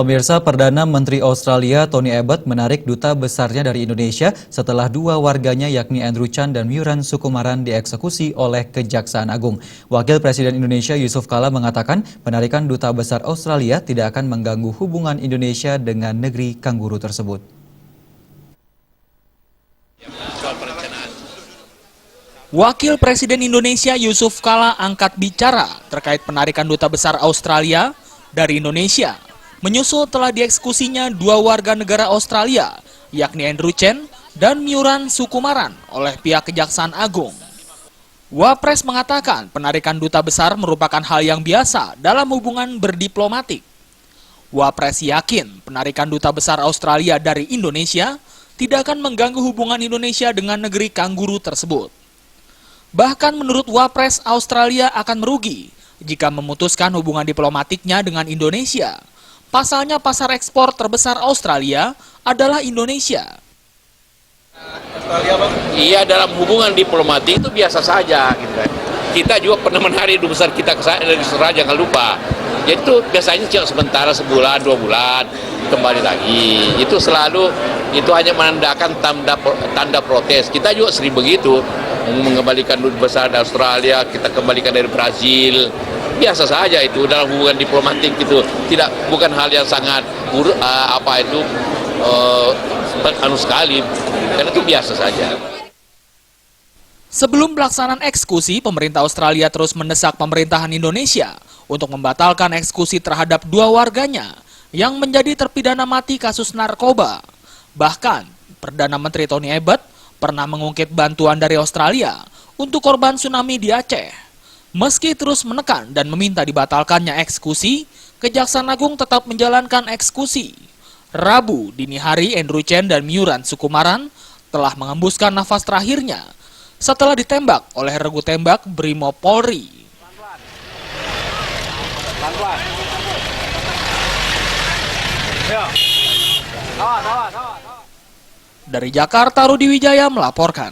Pemirsa, Perdana Menteri Australia Tony Abbott menarik duta besarnya dari Indonesia setelah dua warganya yakni Andrew Chan dan Myuran Sukumaran dieksekusi oleh Kejaksaan Agung. Wakil Presiden Indonesia Yusuf Kala mengatakan penarikan duta besar Australia tidak akan mengganggu hubungan Indonesia dengan negeri kanguru tersebut. Wakil Presiden Indonesia Yusuf Kala angkat bicara terkait penarikan duta besar Australia dari Indonesia, menyusul telah dieksekusinya dua warga negara Australia, yakni Andrew Chan dan Myuran Sukumaran oleh pihak Kejaksaan Agung. Wapres mengatakan penarikan duta besar merupakan hal yang biasa dalam hubungan berdiplomatik. Wapres yakin penarikan duta besar Australia dari Indonesia tidak akan mengganggu hubungan Indonesia dengan negeri kanguru tersebut. Bahkan menurut Wapres, Australia akan merugi jika memutuskan hubungan diplomatiknya dengan Indonesia. Pasalnya pasar ekspor terbesar Australia adalah Indonesia. Iya, dalam hubungan diplomatik itu biasa saja. Kita juga pernah menarik duta besar kita ke sana, jangan lupa. Jadi itu biasanya cuma sementara, sebulan, 2 bulan, kembali lagi. Itu selalu, itu hanya menandakan tanda protes. Kita juga sering begitu. Mengembalikan duta besar dari Australia, kita kembalikan dari Brazil, biasa saja itu dalam hubungan diplomatik itu bukan hal yang sangat anu sekali, karena itu biasa saja. Sebelum pelaksanaan eksekusi, pemerintah Australia terus mendesak pemerintahan Indonesia untuk membatalkan eksekusi terhadap dua warganya yang menjadi terpidana mati kasus narkoba. Bahkan, Perdana Menteri Tony Abbott pernah mengungkit bantuan dari Australia untuk korban tsunami di Aceh. Meski terus menekan dan meminta dibatalkannya eksekusi, Kejaksaan Agung tetap menjalankan eksekusi. Rabu dini hari, Andrew Chan dan Myuran Sukumaran telah mengembuskan nafas terakhirnya setelah ditembak oleh regu tembak Brimob Polri. Dari Jakarta, Rudi Wijaya melaporkan.